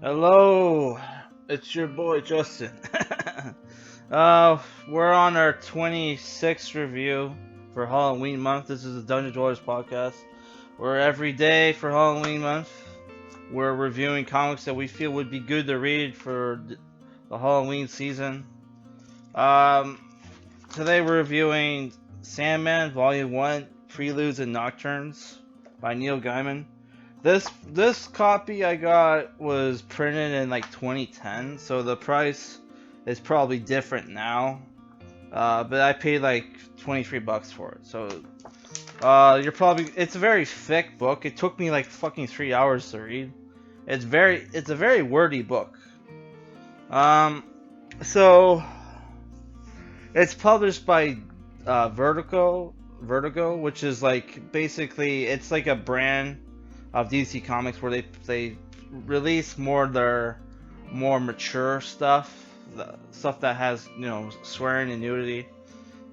Hello, it's your boy Justin. uh, we're on our 26th review for Halloween month. This is the Dungeon Dwellers podcast, where every day for Halloween month, we're reviewing comics that we feel would be good to read for the Halloween season. Um, Today we're reviewing Sandman Volume 1, Preludes and Nocturnes by Neil Gaiman. This copy I got was printed in like 2010, so the price is probably different now. But I paid like 23 bucks for it. So it's a very thick book. It took me like fucking 3 hours to read. It's a very wordy book. Um, so it's published by Vertigo, which is like basically it's like a brand of DC Comics where they release their more mature stuff, stuff that has swearing and nudity,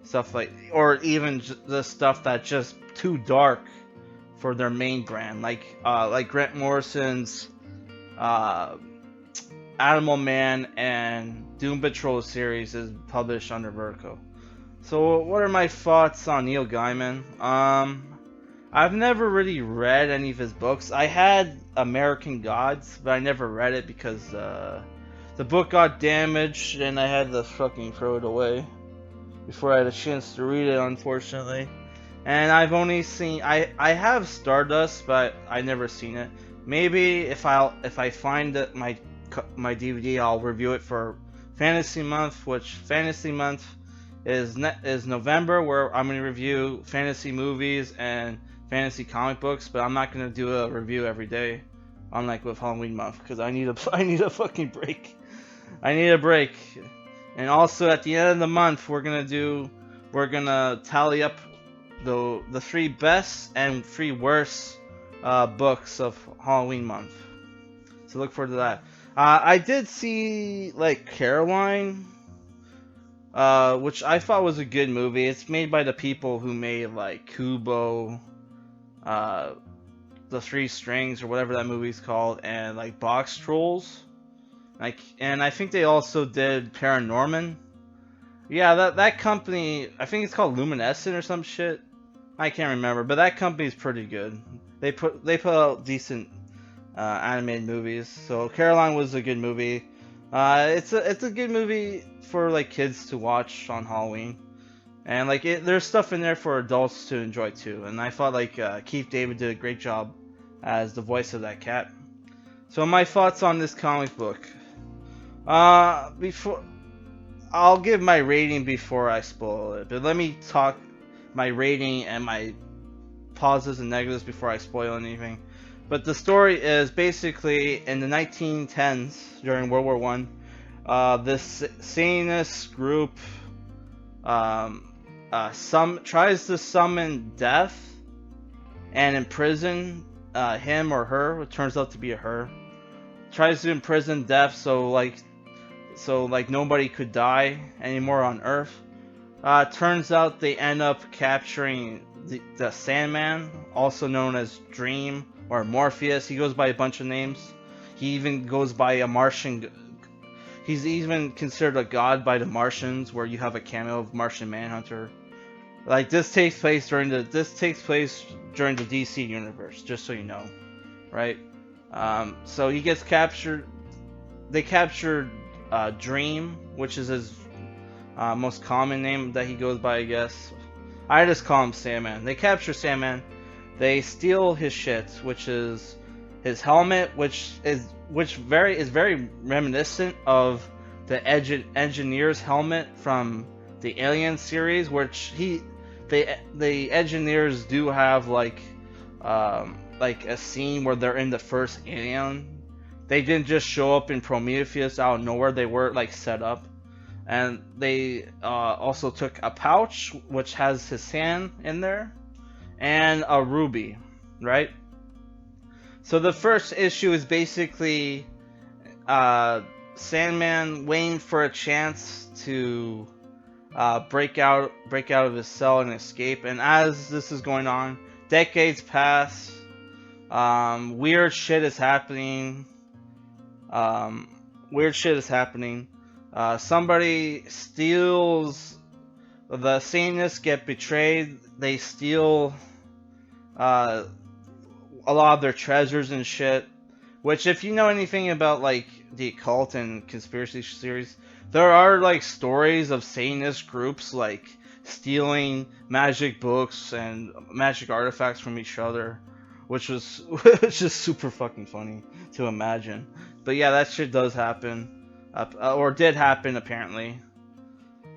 stuff like, or even the stuff that's just too dark for their main brand, like Grant Morrison's uh, Animal Man and Doom Patrol series is published under Vertigo. So what are my thoughts on Neil Gaiman? I've never really read any of his books. I had American Gods, but I never read it because the book got damaged and I had to fucking throw it away before I had a chance to read it, unfortunately. And I've only seen I have Stardust, but I never seen it. Maybe if I find that my DVD, I'll review it for Fantasy Month, which Fantasy Month is November, where I'm gonna review fantasy movies and fantasy comic books, but I'm not gonna do a review every day, unlike with Halloween month, because I need a fucking break. I need a break. And also at the end of the month, we're gonna tally up the three best and three worst books of Halloween month. So look forward to that. I did see like Caroline, which I thought was a good movie. It's made by the people who made like Kubo, uh, the Three Strings or whatever that movie's called, and like Box Trolls. And I think they also did Paranorman. Yeah, that company, I think it's called Luminescent or some shit. I can't remember, but that company's pretty good. They put out decent animated movies. So Caroline was a good movie. It's a good movie for like kids to watch on Halloween. And like there's stuff in there for adults to enjoy too. And I thought like Keith David did a great job as the voice of that cat. So my thoughts on this comic book. Before I'll give my rating before I spoil it, but let me talk my rating and my positives and negatives before I spoil anything. But the story is basically in the 1910s during World War One. This Satanist group tries to summon death and imprison him or her. It turns out to be a her. Tries to imprison death so like nobody could die anymore on Earth. Turns out they end up capturing the Sandman, also known as Dream or Morpheus. He goes by a bunch of names. He even goes by a Martian. He's even considered a god by the Martians, where you have a cameo of Martian Manhunter. Like this takes place during the DC universe, just so you know, right? So he gets captured. They captured Dream, which is his most common name that he goes by, I guess. I just call him Sandman. They capture Sandman. They steal his shit, which is his helmet, which is very reminiscent of the engineer's helmet from the Alien series, which the engineers do have like a scene where they're in the first Alien. They didn't just show up in Prometheus out of nowhere. They were like set up. And they also took a pouch which has his hand in there and a ruby, right? So the first issue is basically Sandman waiting for a chance to break out of his cell and escape. And as this is going on, decades pass. Weird shit is happening. Um, weird shit is happening. Somebody steals. The Satanists get betrayed. They steal uh, a lot of their treasures and shit. Which, if you know anything about like the occult and conspiracy series, there are like stories of Satanist groups like stealing magic books and magic artifacts from each other, which was which is super fucking funny to imagine. But yeah, that shit does happen, or did happen apparently.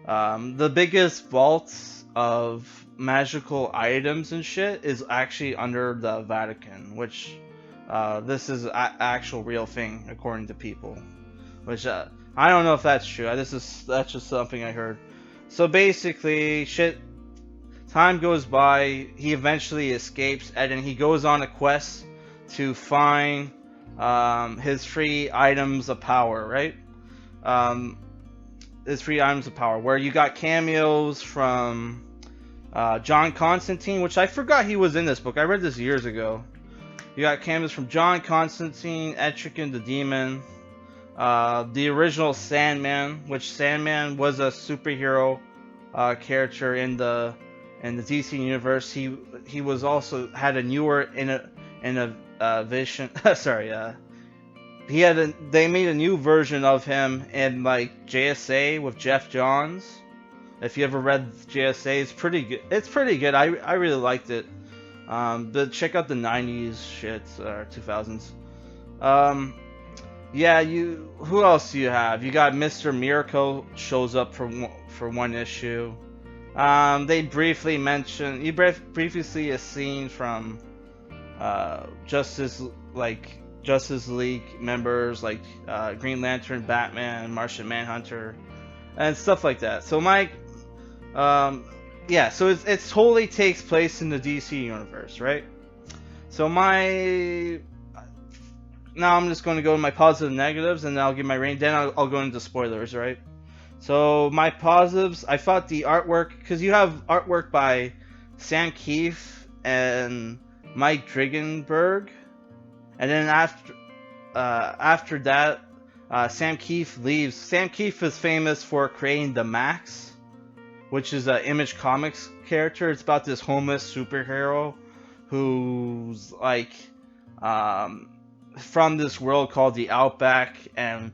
The biggest vaults of magical items and shit is actually under the Vatican, which this is actual real thing according to people. Which I don't know if that's true. That's just something I heard. So basically, shit. Time goes by. He eventually escapes, and then he goes on a quest to find his three items of power. Right. Um, his three items of power, where you got cameos from John Constantine, which I forgot he was in this book. I read this years ago. You got cameos from John Constantine, Etrigan the Demon, the original Sandman, which Sandman was a superhero character in the DC universe. He was also had a newer in a vision. Sorry, they made a new version of him in like JSA with Jeff Johns. If you ever read JSA, it's pretty good. It's pretty good. I really liked it. But check out the 90s shit, or 2000s. Yeah, who else do you have? You got Mr. Miracle shows up for one issue. They briefly mention, briefly see a scene from Justice League members like Green Lantern, Batman, Martian Manhunter, and stuff like that. So yeah, so it totally takes place in the DC universe, right? So now I'm just going to go to my positives and negatives, and then I'll give my rating. Then I'll go into spoilers, right? So my positives, I thought the artwork, because you have artwork by Sam Keefe and Mike Dringenberg, and then after that, Sam Keefe leaves. Sam Keefe is famous for creating the Max, which is an Image Comics character. It's about this homeless superhero who's like from this world called the Outback, and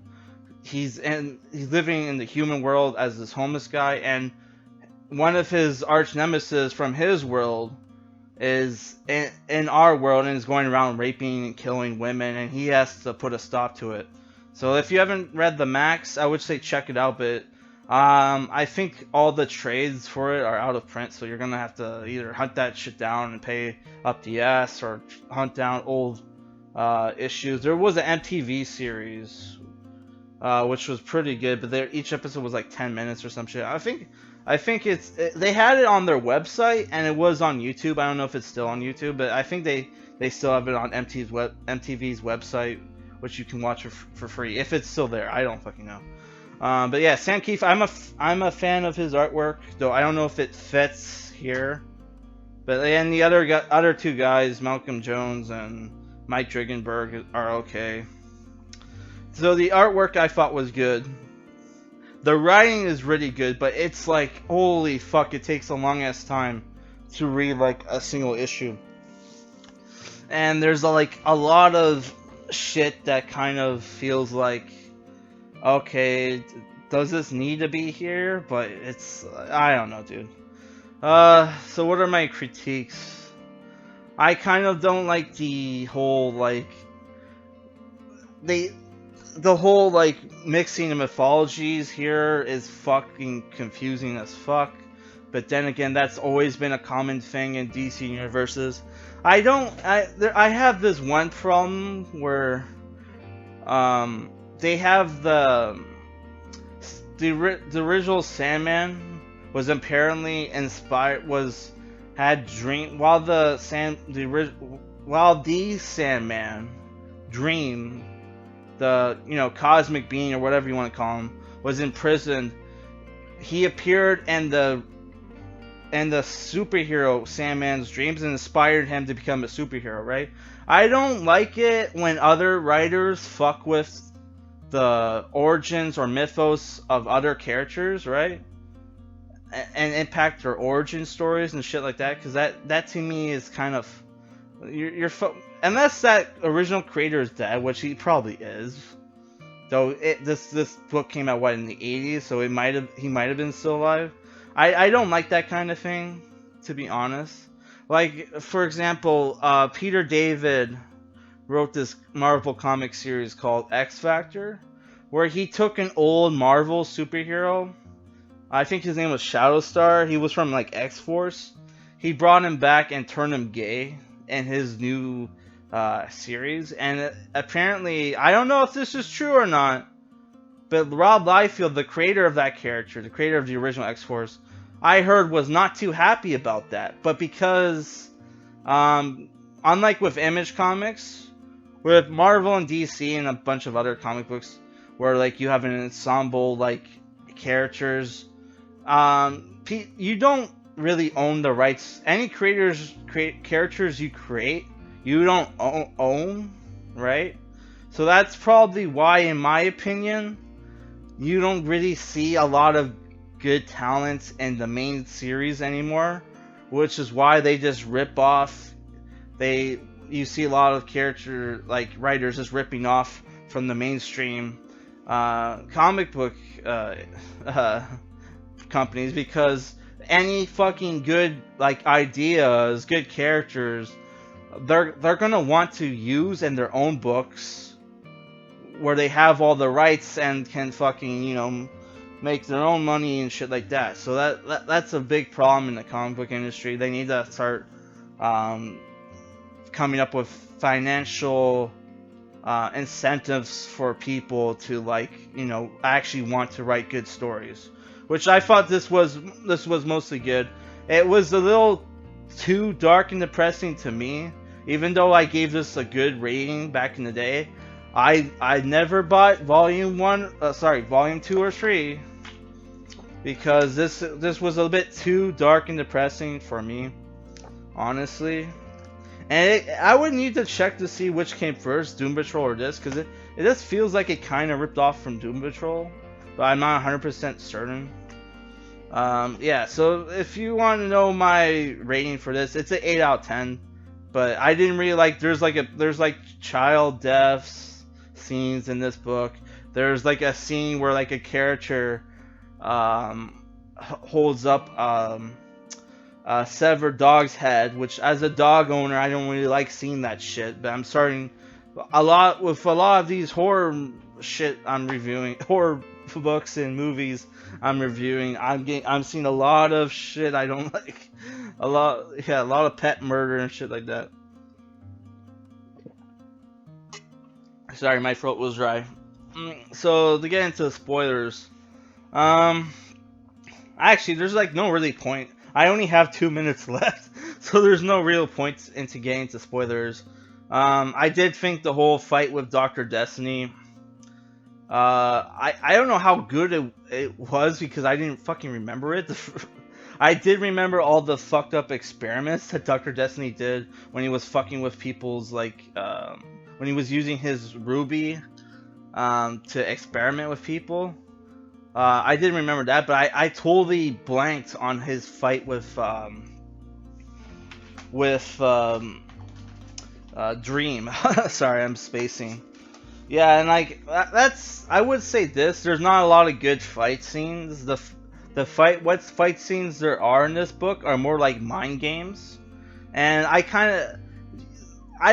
he's living in the human world as this homeless guy, and one of his arch nemesis from his world is in our world and is going around raping and killing women, and he has to put a stop to it. So if you haven't read the Max, I would say check it out, but I think all the trades for it are out of print, so you're gonna have to either hunt that shit down and pay up the ass, or hunt down old issues. There was an MTV series which was pretty good, but each episode was like 10 minutes or some shit. I think they had it on their website, and it was on YouTube. I don't know if it's still on YouTube, but I think they still have it on MTV's website, which you can watch for free if it's still there. I don't fucking know. But yeah, Sam Keefe, I'm a fan of his artwork, though I don't know if it fits here. But and the other two guys, Malcolm Jones and Mike Dringenberg, are okay. So the artwork I thought was good. The writing is really good, but it's like, holy fuck, it takes a long ass time to read like a single issue. And there's like a lot of shit that kind of feels like, okay, does this need to be here? But I don't know, dude. So what are my critiques? I kind of don't like the whole like the whole like mixing of mythologies here is fucking confusing as fuck. But then again, that's always been a common thing in DC universes. I have this one problem where they have the original Sandman was apparently inspired while the Sandman dream, the cosmic being or whatever you want to call him, was in prison. He appeared in the superhero Sandman's dreams and inspired him to become a superhero, right? I don't like it when other writers fuck with the origins or mythos of other characters, right? And impact their origin stories and shit like that. Because that to me is kind of unless that original creator is dead, which he probably is. Though this book came out in the 80s, so he might have been still alive. I don't like that kind of thing, to be honest. Like for example, Peter David wrote this Marvel comic series called X Factor, where he took an old Marvel superhero. I think his name was Shadowstar. He was from like X Force. He brought him back and turned him gay in his new series. And apparently, I don't know if this is true or not, but Rob Liefeld, the creator of that character, the creator of the original X Force, I heard was not too happy about that. But because, unlike with Image Comics, with Marvel and DC and a bunch of other comic books, where like you have an ensemble like characters, you don't really own the rights. Any characters you create, you don't own, right? So that's probably why, in my opinion, you don't really see a lot of good talent in the main series anymore, which is why they just rip off. You see a lot of character like writers just ripping off from the mainstream comic book companies, because any fucking good like ideas, good characters, they're gonna want to use in their own books where they have all the rights and can fucking make their own money and shit like that. So that's a big problem in the comic book industry. They need to start coming up with financial incentives for people to actually want to write good stories, which I thought this was mostly good. It was a little too dark and depressing to me, even though I gave this a good rating back in the day. I never bought volume 2 or 3, because this was a bit too dark and depressing for me, honestly. And I would need to check to see which came first, Doom Patrol or this, because it just feels like it kind of ripped off from Doom Patrol, but I'm not 100% certain. Yeah, so if you want to know my rating for this, it's an 8 out of 10. But I didn't really like. There's child deaths scenes in this book. There's like a scene where like a character holds up a severed dog's head, which as a dog owner I don't really like seeing that shit. But I'm starting a lot of these horror shit I'm reviewing, horror books and movies I'm reviewing. I'm seeing a lot of shit I don't like. A lot of pet murder and shit like that. Sorry, my throat was dry. So to get into spoilers, actually there's like no really point. I only have 2 minutes left, so there's no real point into getting into spoilers. I did think the whole fight with Dr. Destiny, I don't know how good it was, because I didn't fucking remember it. I did remember all the fucked up experiments that Dr. Destiny did when he was fucking with people's when he was using his ruby to experiment with people. I didn't remember that, but I totally blanked on his fight with Dream. Sorry, I'm spacing. Yeah, and I would say this. There's not a lot of good fight scenes. What fight scenes there are in this book are more like mind games, and I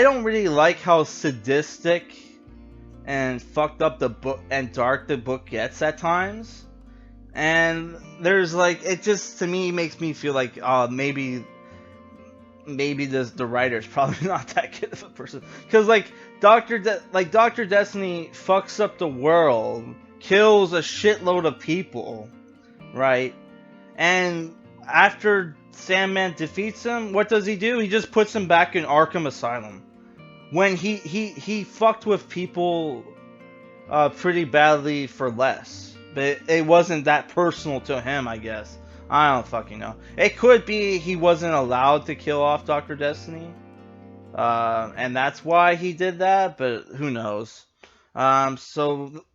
don't really like how sadistic and fucked up the book and dark the book gets at times. And there's it just to me makes me feel like maybe the writer's probably not that good of a person, because Dr. Destiny fucks up the world, kills a shitload of people, right? And after Sandman defeats him, what does he do? He just puts him back in Arkham Asylum, when he fucked with people pretty badly for less. But it wasn't that personal to him, I guess. I don't fucking know. It could be he wasn't allowed to kill off Dr. Destiny, and that's why he did that, but who knows. So